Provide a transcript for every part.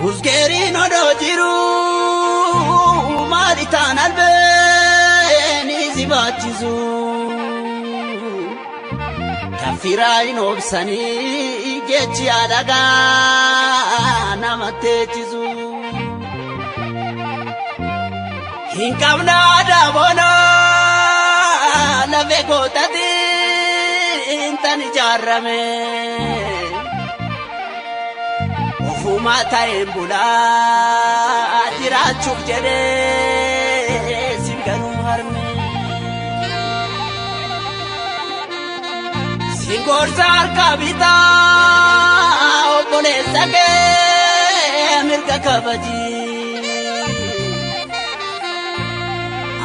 Uzgerin odo jiru malitan albeni zibachizu Tafirain obsani gechi adaga namatechizu Hinkabna dabona lave gotati intani jarrame Ufuma taimbula jirachuk jede singanu harme Singorjar kabita opone sake mirga kabaji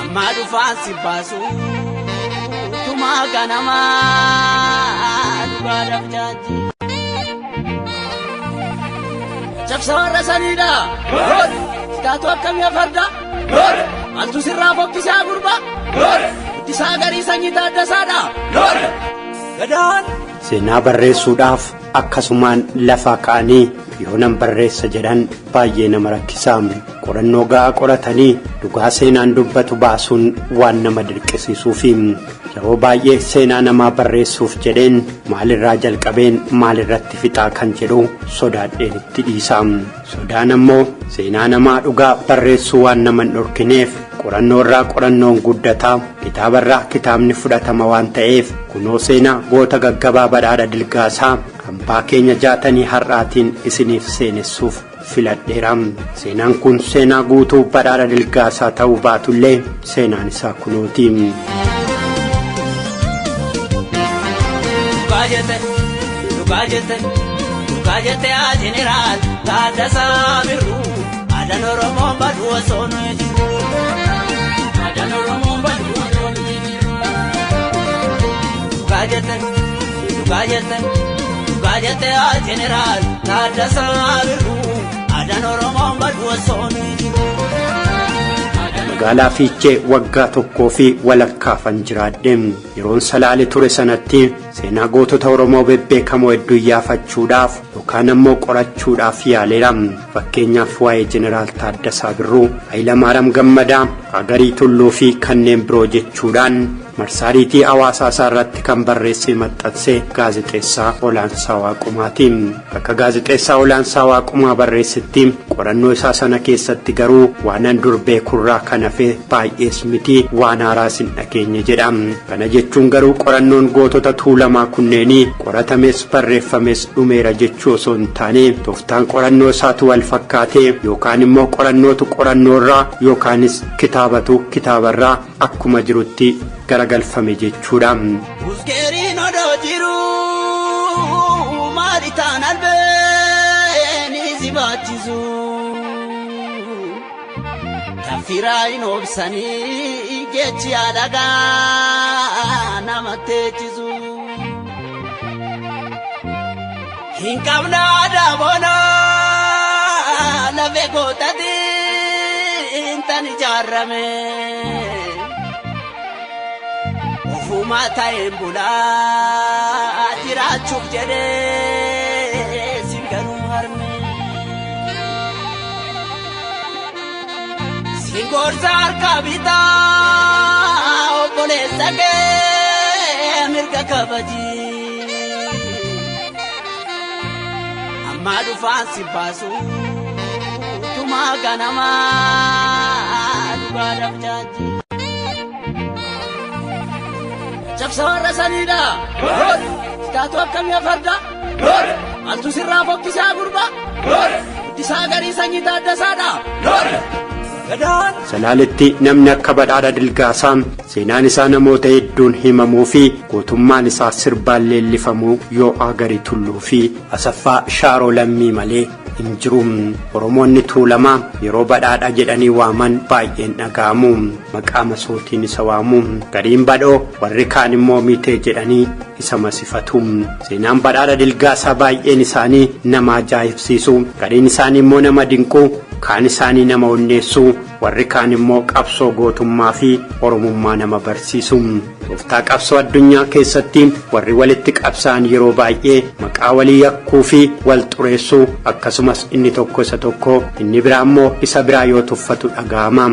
Amadu fansi basu tumaga nama dubadaf jaji Jabsawara sanida Gol Statu akkam ya farda Gol Altu sirra fokkisa gurba Gol Ittisa gari sanyita addasaadha Gol Gadaan Seenaa barreessuudhaaf akkasumaan lafa kaanii yoonan barreessa jedhan baay'ee nama rakkisaa qorannoo gahaa qoratanii dhugaa seenaan dubbatu baasuun waan nama dirqisiisuufi yeroo baay'ee seenaa namaa barreessuuf jedheen maalirraa jalqabeen maalirratti fixaa kan jedhu sodaadheen itti dhiisaa sodaan ammoo seenaa namaa dhugaa barreessuu waan nama hin dhorkineef qorannoorraa qorannoon guddataa kitaabarraa kitaabni fudhatama waan ta'eef kunoo seenaa goota gaggabaa badhaadha Dilgaasaa hambaa keenya jaatanii har'aatiin isiniif seenessuuf filadheera seenaan kun seenaa guutuu badhaadha Dilgaasaa ta'uu baatullee seenaan isaa kunooti Dugajete a general Taaddasaa Birruu Aadaan Oromoo baduu osoo nu jiru Aadaan Oromoo baduu osoo nu jiru Dugajete a general Taaddasaa Birruu Aadaan Oromoo baduu osoo nu jiru Magaalaa Fiichee waggaa tokkoo fi walakkaafan jiraadhe yeroon salaale ture sanatti seenaa gootota Oromoo bebbeekamoo hedduu yaafachuudhaaf yookaan ammoo qorachuudhaaf yaaleera fakkeenyaaf waa'ee jeneraal Taaddasaa Birruu Hayilamaariyaam Gammadaa Agarii Tulluu fi kanneen biroo jechuudhaan marsaariitii hawaasaa irratti kan barreesse maxxanse gaazexeessaa Olaansaa Waaqumaati akka gaazexeessaa Olaansaa Waaqumaa barreessetti qorannoo isaa sana keessatti garuu waanan durbee kurraa kan hafe baay'ees miti waan haaraas hin dhageenye jedha kana jechuun garuu qorannoon gootota Tuulamaa kunneenii qoratames barreeffames dhumeera jechuu osoo hin taane tooftaan qorannoo isaatu wal fakkaatee yookaan immoo qorannootu qorannoorraa yookaanis kitaabatu kitaabarraa akkuma jirutti garagalfame jechuudha. Uzgerin odo jiru malitan albeni zibachizu Tafirain obsani gechi adaga namatechizu Hinkabna dabona lave gotati intani jarrame Ufuma taimbula jirachuk jede singanu harme Singorjar kabita opone sake mirga kabaji Amadu fansi basu tumaga nama dubadaf jaji Jabsawara sanida Gol Statu akkam ya farda Gol Altu sirra fokkisa gurba Gol Ittisa gari sanyita addasaadha Gol Gadaan Salaaletti namni akka badhaadha Dilgaasaa seenaan isaa namoota hedduun himamuu fi gootummaan isaa sirbaan leellifamuu yoo Agarii Tulluu fi Asaffaa Shaaroo Lammii malee hin jiru Oromoonni Tuulamaa yeroo badhaadha jedhanii waaman baay'een dhaga'amu maqaa masootiin isa waamu gariin badhoo warri kaan immoo miitee jedhanii isa masifatu seenaan badhaadha Dilgaasaa baay'een isaanii nama ajaa'ibsiisu gariin isaanii immoo nama dinqu kaan isaanii nama onneessu warri kaan immoo qabsoo gootummaa fi oromummaa nama barsiisu. Tooftaa qabsoo addunyaa keessatti warri walitti qabsaan yeroo baay'ee maqaa walii yakkuu fi wal xureessuu akkasumas inni tokko isa tokko inni biraa immoo isa biraa yoo tuffatu dhaga'ama.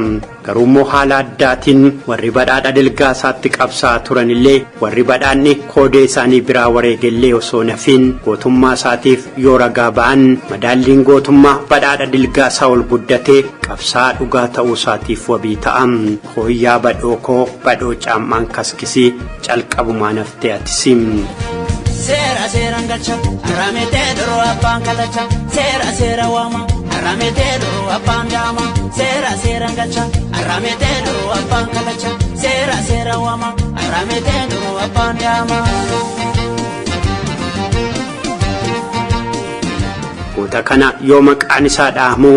Garuu immoo haala addaatiin warri badhaadha Dilgaasaatti qabsaa turanillee warri badhaadhni koodee isaanii biraa wareegellee osoo nafiin gootummaa isaatiif yoo ragaa ba'an madaalliin gootummaa badhaadha Dilgaasaa ol guddatee qabsaa dhugaa ta'uu isaatiif wabii ta'a. Hooyyaa badhoo koo badhoo caammaan kaskisii calqabumaan haftee atisim. Seera seeraan galcha arametee duruu abbaan kalacha seera seera waama arametee duruu abbaan daama seera seeraan galcha arametee duruu abbaan kalacha seera seera waama arametee duruu abbaan daama. Goota kana yoo maqaan isaa dhaamu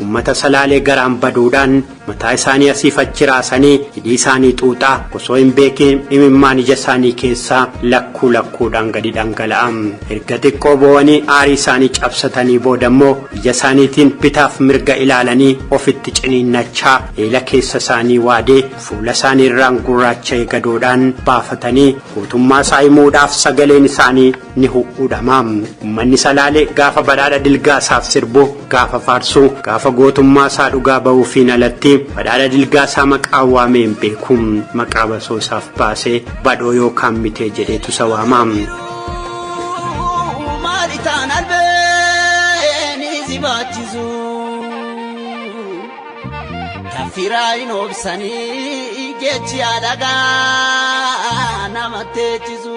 ummata Salaalee garaan baduudhaan mataa isaanii asiif achi raasanii hidhii isaanii xuuxaa osoo hin beekin imimmaan ija isaanii keessaa lakkuudhaan gadi dhangala'am. Erga xiqqoo boo'anii aarii isaanii cabsatanii boodammoo ija isaaniitiin bitaaf mirga ilaalanii ofitti ciniinnachaa eela keessa isaanii waadee fuula isaanii irraan gurraacha'ee gadoodhaan baafatanii gootummaa isaa himuudhaaf sagaleen isaanii ni hu'uudhama. Uummanni Salaalee gaafa badhaadha Dilgaasaaf sirbu gaafa faarsuu gaafa gootummaa isaa dhugaa ba'uufiin alatti badhaadha Dilgaasaa maqaa waamee hin beeku. Maqaa basoo isaaf baasee badhoo yookaan mitee jedheetu isa waama. Maalitaan albeeni si baachisu kaffiraa hin obsanii geechi alagaa nama teechisu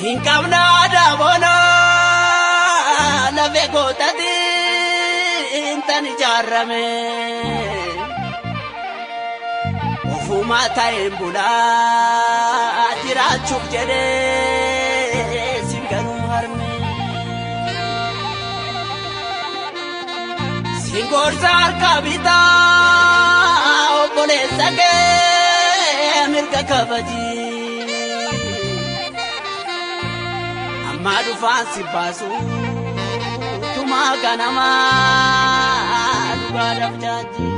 hin qabna adaabona lafee gootati intan ijaarame ofumaa ta'een bulaa jiraachuuf jedhee sin ganuu harme sin gorsa harka bitaa obboleessa kee mirga kabajii amma dhufaan si baasu tumaa ganamaa dhugaadhaaf jaajii.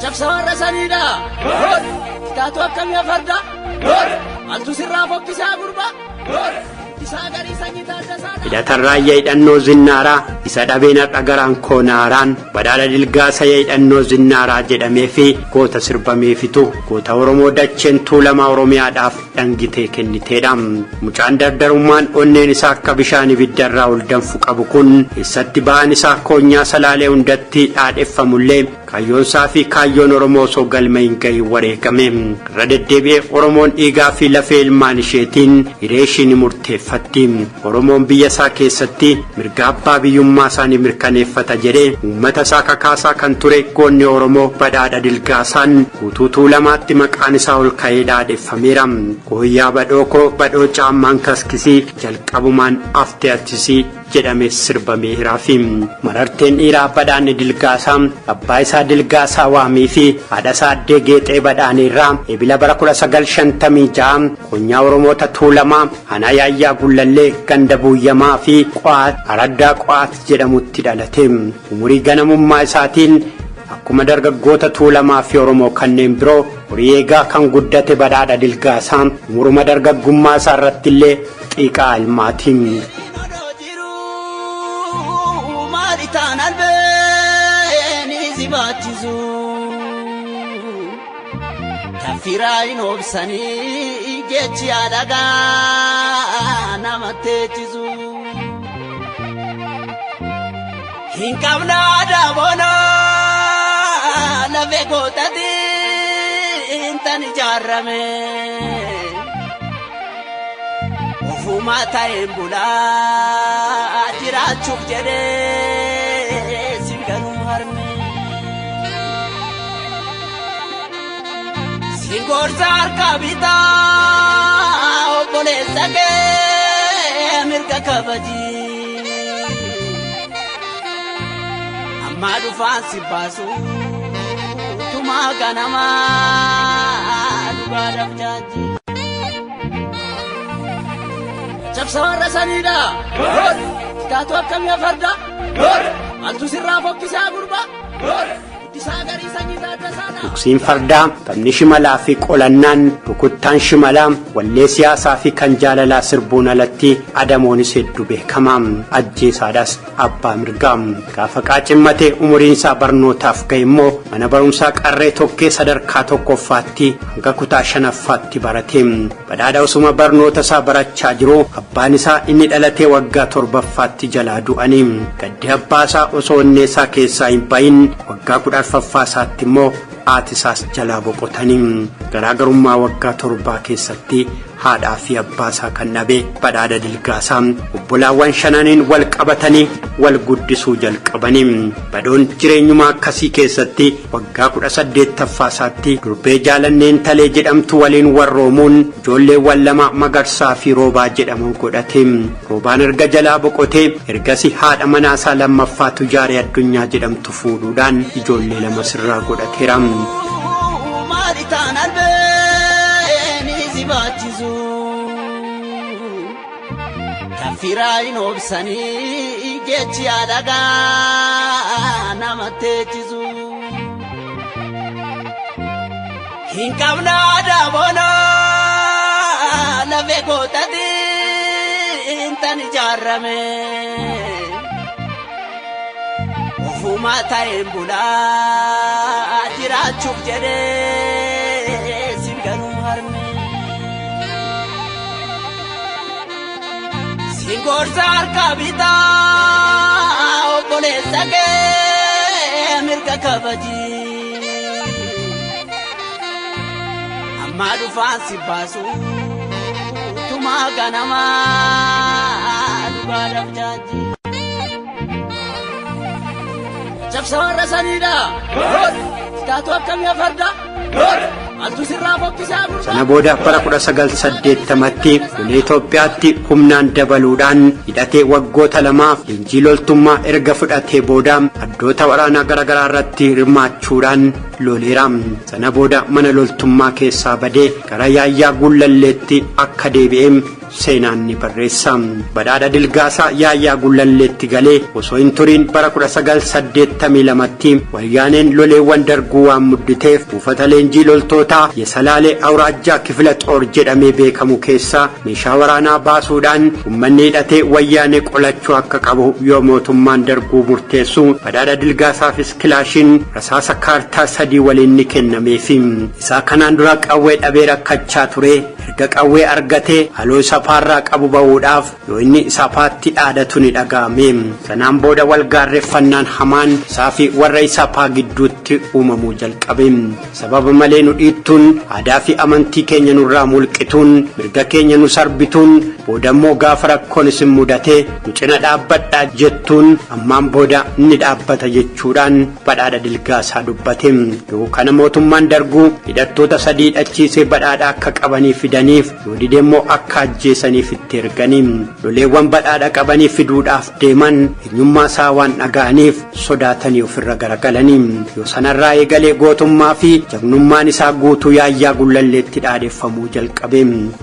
Cabsa warra saniidha taatu akkamii farda altu sirraa fokkisaa gurba isaa garii sanyii taaddasaadha. Hidhatan raayyaa hidhannoo zinnaaraa isa dhabeen har'a garaan koonaaraan badhaadha Dilgaasaa hidhannoo zinnaaraa jedhamee fi goota sirbameefitu goota Oromoo dacheen tuulamaa Oromiyaadhaaf dhangitee kenniteedha. Mucaan dardarummaan onneen isaa akka bishaan ibiddarraa ol danfu qabu kun eessatti ba'aan isaa koonyaa Salaalee hundatti dhaadheffamullee kaayyoonsaa fi kaayyoon Oromoo osoo galma hin gahin wareegame. Irra deddeebi'ee Oromoon dhiigaa fi lafee ilmaan isheetiin hiree ishii ni murteeffatti. Oromoon biyya isaa keessatti mirga abbaa biyyummaa isaanii mirkaneeffata jedhee uummata isaa kakaasaa kan ture goonni Oromoo badhaadha Dilgaasaan guutuu tuulamaatti maqaan isaa ol ka'ee dhaadheeffameera. Hooyyaa badhoo koo badhoo caammaan kaskisii jalqabumaan haftee atisim jedhamee sirbameeraa fi mararteen dhiiraa badhaanni Dilgaasaa abbaa isaa Dilgaasaa waamii fi haadha isaa addee Geexee badhaaneerraa ebila bara 1956 koonyaa Oromoota tuulamaa Hanaa Yaayyaa Gullallee ganda Buuyyamaa fi Qo'aat Araddaa Qo'aat jedhamutti dhalate. Umurii ganamummaa isaatiin akkuma dargaggoota tuulamaa fi Oromoo kanneen biroo horii eegaa kan guddate badhaadha Dilgaasaa umuruma dargaggummaa isaa irratti illee xiiqaa ilmaatiin. Maalitaan albeeni si baachisu kaffiraa hin obsanii geechi alagaa nama teechisu hin qabna adaabona lafee gootati intan ijaarame ofumaa ta'een bulaa jiraachuuf jedhee sin ganuu harme sin gorsa harka bitaa obboleessa kee mirga kabajii amma dhufaan si baasu tumaa ganamaa dhugaadhaaf jaajii. Cabsa warra saniidha Taatu akkamii farda altu sirraa fokkisaa gurba Tuksiin fardaa taphni shimalaa fi qolannaan rukuttaan shimalaa wallee siyaasaa fi kan jaalalaa sirbuun alatti adamoonis hedduu beekamaa ajjeesaadhaas abbaa mirgaa gaafa qaacimmatee umuriin isaa barnootaaf ga'e immoo mana barumsaa qarree tokkee sadarkaa tokkoffaatti hanga kutaa shanaffaatti barate badhaadha osuma barnoota isaa barachaa jiru abbaan isaa inni dhalatee waggaa torbaffaatti jalaa du'anii gaddi abbaa isaa osoo onneesaa keessaa hin bahin waggaa 10ffaatti immoo aatisaas jalaa boqotanii garaagarummaa waggaa 7 keessatti haadhaa fi abbaa isaa kan dhabe badhaadha Dilgaasaa obbolaawwan shananiin wal qabatanii wal guddisuu jalqabanii badoon jireenyumaa akkasii keessatti waggaa 18ffaatti durbee jaalanneen talee jedhamtu waliin warroomuun ijoolleewwan lama Magarsaa fi Roobaa jedhamuun godhate Roobaan erga jalaa boqotee ergasii haadha manaasaa lammaffaa Tujaaree Addunyaa jedhamtu fuudhuudhaan ijoollee lama sirraa godhateera. Kafirain obsani gechi adaga namatechizu hinkabna dabona lave gotati intani jarrame ofuma taimbula dirachuk jede singanu harme Singorsa kabita obbolessa ke mirga kabaji amma dhufaan si baasu tuma ganama dhugaadhaaf jaaji cabsa warra saniidha taatu akkamii farda sana booda bara 1980tti lolee Itoophiyaatti humnaan dabaluudhaan hidhatee waggoota lamaaf leenjii loltummaa erga fudhatee booda addoota waraanaa garaagaraa irratti hirmaachuudhaan loleera. Sana booda mana loltummaa keessaa badee gara Yaayyaa Gullalleetti akka deebi'e seenaan ni barreessa. Badhaadha Dilgaasaa Yaayyaa Gullalleetti galee osoo hin turiin bara 1982tti wayyaaneen loleewwan darguu waan mudditeef buufata leenjii loltootaa Yesalaalee Awraajjaa Kifila Xoor jedhamee beekamu keessaa meeshaa waraanaa baasuudhaan uummanni hidhatee wayyaanee qolachuu akka qabu yoo mootummaan darguu murteessu badhaadha Dilgaasaafis kilaashiin rasaasa kaartaa 3 waliin ni kennameef. Isaa kanaan dura qawwee dhabee rakkachaa ture erga qawwee argatee haloo safaarraa qabu ba'uudhaaf yoo inni safaatti dhaadatu ni dhaga'ame. Sanaan booda wal gaarreeffannaan hamaan isaa fi warra Isapaa gidduutti uumamuu jalqabe. Sababa malee nu dhiittuun aadaa fi amantii keenya nurraa mulqituun mirga keenya nu sarbituun boodammoo gaafa rakkoon isin mudate nu cina dhaabbadhaa jettuun ammaan booda ni dhaabbata jechuudhaan badhaadha Dilgaasaa dubbate. Yoo kana mootummaan darguu hidhattoota 3 dhachiisee badhaadha akka qabanii fidaniif yoo didemmoo akka ajjeesaniif itti erganii loleewwan badhaadha qabanii fiduudhaaf deeman eenyummaa isaa waan dhaga'aniif sodaatanii ofirra garagalanii. Yoo sanarraa eegalee gootummaa fi jagnummaan isaa guutuu Yaayyaa Gullalleetti dhaadeffamuu jalqabe.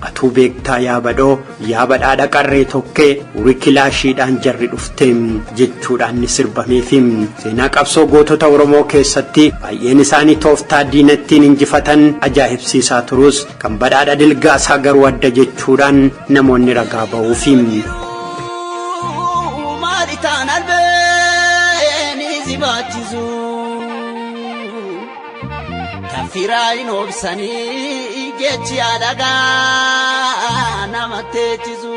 Atuu beektaa yaa badhoo yaa badhaadha qarree tokkee urii kilaashiidhaan jarri dhufte jechuudhaan ni sirbameef. Seenaa qabsoo gootota Oromoo keessatti baay'een isaanii tooftaa diinattiin injifatan ajaa'ibsiisaa turus kan badhaadha Dilgaasaa garuu adda jechuudhaan namoonni ragaa ba'uuf. Maalitaan albeeni zibaachisu kafirain obsanii gechi adaga namatechisu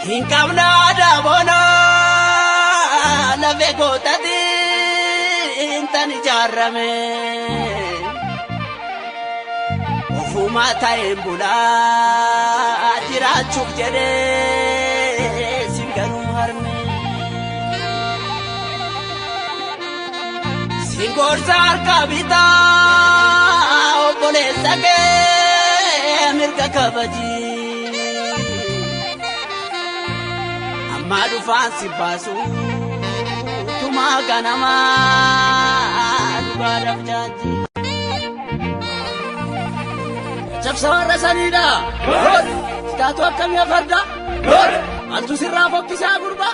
hinkabna dabona lave gotati intani jarrame ofuma taimbula dirachuk jede singanu harme Singorsa kabita obbolessa ke mirga kabaji amma dhufaan si baasu tuma ganama dhugaadhaaf jaaji cabsa warra saniidha taatu akkamii farda Altu sirraa fokkisaa gurbaa.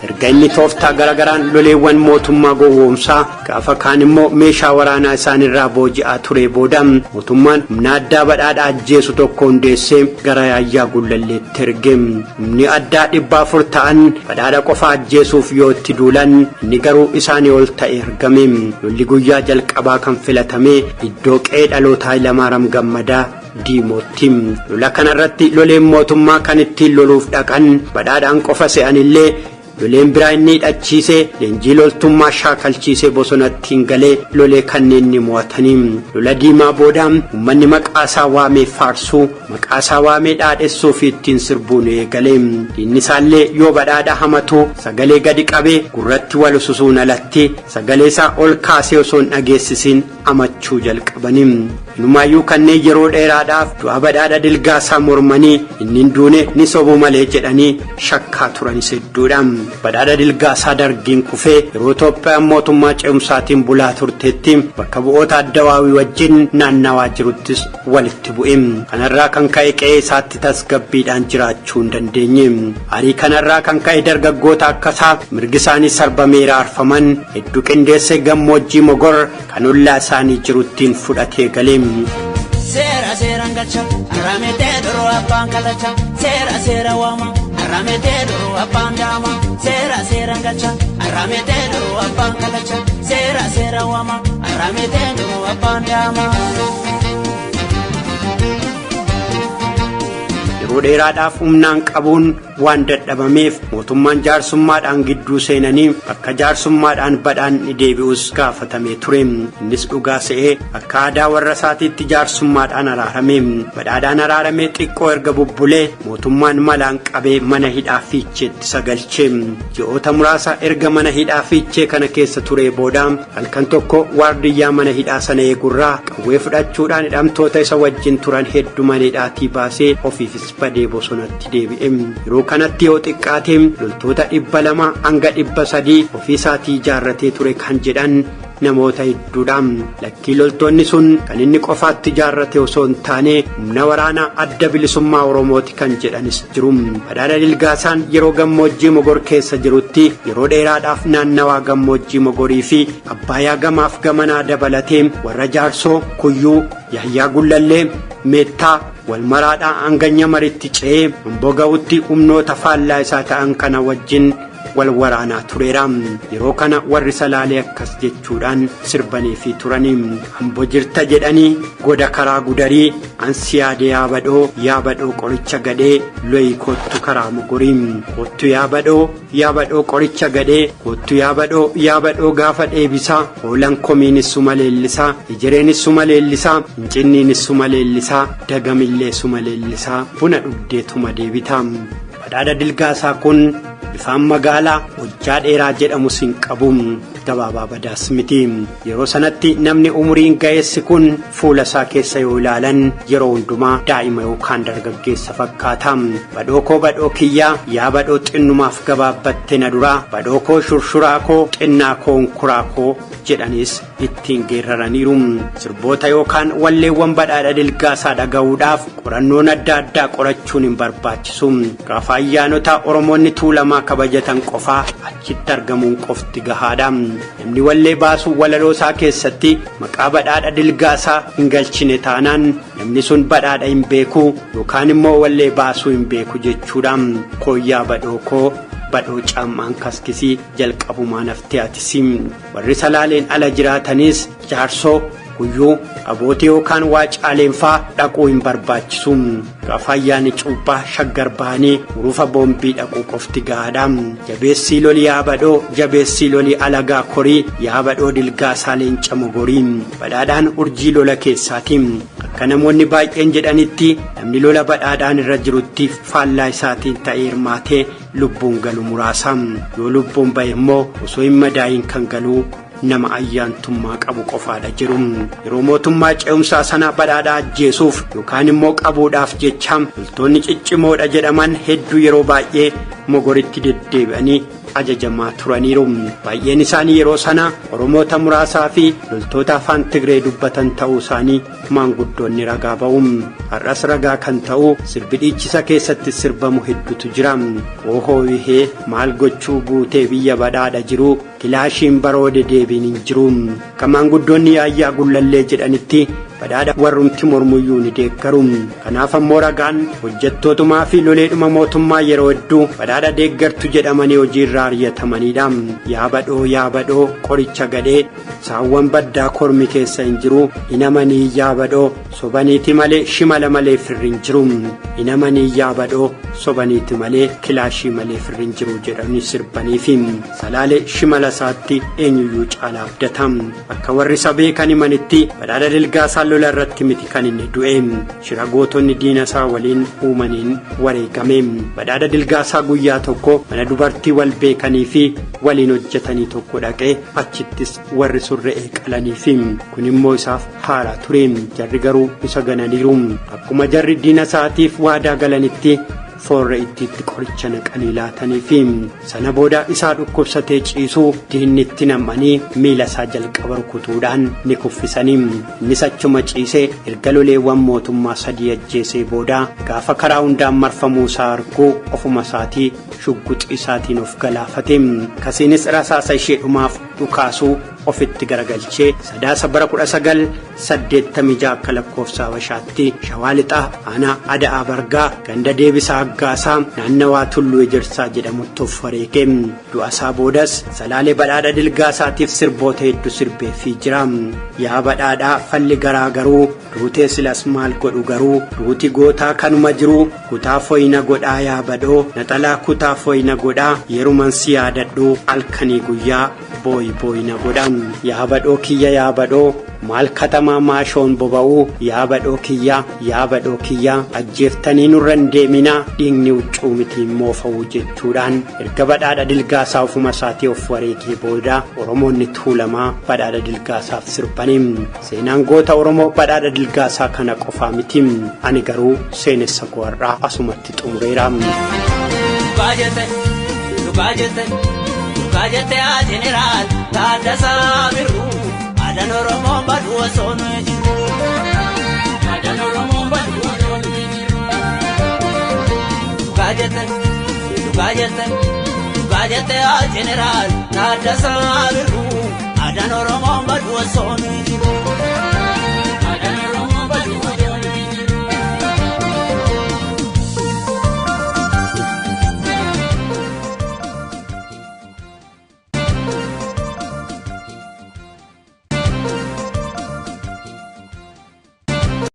Erga inni tooftaa garagaraan loleewwan mootummaa gowwoomsaa gaafa kaan immoo meeshaa waraanaa isaanirraa booji'aa ture booda mootummaan humna addaa badhaadhaa ajjeesu tokko hundeessee gara Yaayyaa Gullalleetti erge. Humni addaa 400 ta'an badhaadha qofa ajjeesuuf yoo itti duulan inni garuu isaanii ol ta'e argame. Lolli guyyaa jalqabaa kan filatame iddoo qe'ee dhalootaa Hayilamaariyaam Gammadaa Diimootti. Lola kanarratti loleen mootummaa kan ittiin loluuf dhaqan badhaadhaan qofa se'anillee loleen biraa inni hidhachiisee leenjii loltummaa shaakalchiisee bosonatti hin galee lolee kanneen ni mo'atanii. Lola diimaa booda uummanni maqaasaa waamee faarsuu maqaasaa waamee dhaadhessuu fi ittiin sirbuun eegalee. Diinni isaallee yoo badhaadha hamatu sagalee gadi qabee gurratti wal ususuun alatti sagalee isaa ol kaasee osoo hin dhageessisiin amachuu jalqabanii. Inumaayyuu kanneen yeroo dheeraadhaaf du'a badhaadha Dilgaasaa mormanii inni hin duune ni sobu malee jedhanii shakkaa turanis hedduudha. Badhaadha Dilgaasaa dargiin kufee yeroo Itoophiyaan mootummaa ce'umsaatiin bulaa turteetti bakka bu'oota Addawaawii wajjin naannawaa jiruttis walitti bu'e. Kanarraa kan ka'e qe'ee isaatti tasgabbiidhaan jiraachuu hin dandeenye. Aarii kanarraa kan ka'e dargaggoota akkasaa mirgi isaanii sarbameera arfaman hedduu qindeessee gammoojjii Mogor kan ollaa isaanii jiruttiin fudhatee galee. Sera sera ngacha aramete doro abbaan kalacha sera sera wama aramete doro abbaan dama sera sera ngacha aramete doro abbaan kalacha sera sera wama aramete doro abbaan dama. Yeroo dheeraadhaaf humnaan qabuun waan dadhabameef mootummaan jaarsummaadhaan gidduu seenanii akka jaarsummaadhaan badhaadhi deebi'us gaafatamee ture. Innis dhugaa se'ee akka aadaa warra isaatiitti jaarsummaadhaan araarame. Badhaadhaan araaramee xiqqoo erga bubbulee mootummaan malaan qabee mana hidhaa Fiicheetti sagalche. Ji'oota muraasa erga mana hidhaa Fiichee kana keessa ture booda halkan tokko waardiyyaa mana hidhaa sana eegurraa qawwee fudhachuudhaan hidhamtoota isa wajjin turan hedduu mana hidhaatii baasee ofiifis badee bosonatti deebi'e. Yeroo kanatti yoo xiqqaate loltoota 200 hanga 300 ofii isaatii ijaarratee ture kan jedhan namoota hedduudha. Lakkii loltoonni sun kan inni qofaatti ijaarrate osoo hin taane humna waraanaa adda bilisummaa Oromooti kan jedhanis jiru. Badhaadha Dilgaasaan yeroo gammoojjii Mogor keessa jirutti yeroo dheeraadhaaf naannawaa gammoojjii Mogorii fi Abbaayyaa gamaaf gamanaa dabalatee warra Jaarsoo, Kuyyuu, Yaayyaa Gullallee, Meettaa walmaraadhaa hanganya maritti ce'ee Amboo ga'utti humnoota faallaa isaa ta'an kana wajjin wal waraanaa tureera. Yeroo kana warri Salaalee akkas jechuudhaan sirbanii fi turanii. Amboo jirta jedhanii goda karaa gudarii ansi yaade yaabadhoo qoricha gadhee loyi kottu karaa Mogorii. Kottu yaabadhoo qoricha gadhee kottu yaabadhoo gaafa dheebisaa hoolan komiinissuma leellisaa ijireenissuma leellisaa hincinniinissuma leellisaa dagamilleessuma leellisaa buna dhugdeetuma deebitaa. Badhaadha Dilgaasaa kun bifaan magaalaa hojjaa dheeraa jedhamus hin qabu. Gabaabaa badaas miti. Yeroo sanatti namni umuriin ga'eessi kun fuula isaa keessa yoo ilaalan yeroo hundumaa daa'ima yookaan dargaggeessa fakkaata. Badhoo koo kiyyaa yaa badhoo xinnumaaf gabaabbatte na duraa badhoo koo shurshuraa koo xinnaa koo unkuraa koo jedhanis ittiin geerraraniiru. Sirboota yookaan walleewwan badhaadha Dilgaasaa dhaga'uudhaaf qorannoon adda addaa qorachuun hin barbaachisu. Gaafa ayyaanota Oromoonni tuulamaa kabajatan qofaa achitti argamuun qofti gahaadha. Namni wallee baasu walaloosaa keessatti maqaa badhaadha Dilgaasaa hin galchine taanaan namni sun badhaadha hin beeku yookaan immoo wallee baasuu hin beeku jechuudha. Kooyyaa badhoo koo badhoo caammaan kaskisii jalqabumaa naftee atisii. Warri Salaaleen ala jiraatanis Jaarsoo, Kuyyuu, Abootii yookaan Waacaaleenfaa dhaquu hin barbaachisu. Gaafa ayyaanni cuuphaa shaggar bahanii urufa boombii dhaquu qofti gahaadha. Jabeessii lolii jabeessii lolii alagaa korii yaabadhoo Dilgaasaa leenca Mogorii. Badhaadhaan urjii lola keessaati. Akka namoonni baay'een jedhanitti namni lola badhaadhaan irra jirutti faallaa isaatiin ta'ee hirmaatee lubbuun galu muraasa. Yoo lubbuun bahe immoo osoo hin madaayin kan galu nama ayyaantummaa qabu qofaadha jiru. Yeroo mootummaa ce'umsaa sana badhaadha ajjeesuuf yookaan immoo qabuudhaaf jecha loltoonni ciccimoodha jedhaman hedduu yeroo baay'ee Mogoritti deddeebi'anii ajajamaa turaniiru. Baay'een isaanii yeroo sana Oromoota muraasaa fi loltoota afaan Tigree dubbatan ta'uu isaanii maanguddoonni ragaa ba'u. Har'as ragaa kan ta'u sirbi dhiichisa keessatti sirbamu hedduutu jira. Ohooyihee maal gochuu buutee biyya badhaadha jiru kilaashiin baroode deebiin hin jiru. Akka maanguddoonni Yaayyaa Gullallee jedhanitti badhaadha warrumti mormuyyuu ni deeggaru. Kanaaf ammoo ragaan hojjettootumaa fi loleedhuma mootummaa yeroo hedduu badhaadha deeggartu jedhamanii hojiirraa ari'atamanidha. Yaa badhoo qoricha gadhee saawwan baddaa kormi keessa hin jiru. Inamanii yaa badhoo sobaniiti malee shimala malee firri hin jiru. Inamanii yaa badhoo sobaniiti malee kilaashii malee firri hin jiru jedhanii sirbaniifi Salaalee shimala isaatti eenyuyyuu caalaa abdata. Akka warri sabee kan himanitti badhaadha Dilgaasaa lola irratti miti kan inni du'e. Shira gootonni diina isaa waliin uumaniin wareegame. Badhaadha Dilgaasaa guyyaa tokko mana dubartii wal beekanii fi waliin hojjetanii tokko dhaqee achittis warri surre'ee qalaniifi kun immoo isaaf haaraa ture. Jarri garuu isa gananiiru. Akkuma jarri diina isaatiif waadaa galanitti foorra ittiitti qoricha naqanii laataniifi sana booda isaa dhukkubsatee ciisuu diinni itti nam'anii miila isaa jalqaba rukutuudhaan ni kuffisanii. Innis achuma ciisee erga loleewwan mootummaa 3 ajjeesee booda gaafa karaa hundaan marfamuu isaa arguu ofuma isaatii shugguxii isaatiin of galaafate. Kasiinis rasaasa ishee dhumaaf dhukaasuu ofitti garagalchee sadaasa bara 1986 akka lakkoofsa Habashaatti Shawaa Lixaa aanaa Ada'aa Bargaa ganda Deebisaa Aggaasaa naannawaa Tulluu Ejersaa jedhamutti of wareege. Du'a isaa boodas Salaalee badhaadha Dilgaasaatiif sirboota hedduu sirbeefii jira. Yaa badhaadhaa falli garaa garuu duutee silas maal godhu garuu duuti gootaa kanuma jiru kutaa foyina godhaa yaa badhoo naxalaa kutaa foyina godhaa yeruman si yaadadhu halkanii guyyaa booyi na godhaa. Yaa badhoo kiyya yaa badhoo maal katamaa maashoon boba'uu yaa badhoo kiyya ajjeeftanii nurran deeminaa dhiigni huccuu miti moofa'uu jechuudhaan erga badhaadha Dilgaasaa ofuma isaatii of wareegee booda Oromoonni tuulamaa badhaadha Dilgaasaaf sirbanii. Seenaan goota Oromoo badhaadha Dilgaasaa kana qofaa miti. Ani garuu seenessa go'arraa asumatti xumureera. Kajete a general Taaddasaa Birruu Aadaan Oromoo baduu osoo nu jiru. Aadaan Oromoo baduu osoo nu jiru. Kajete a general Taaddasaa Birruu Aadaan Oromoo baduu osoo nu jiru.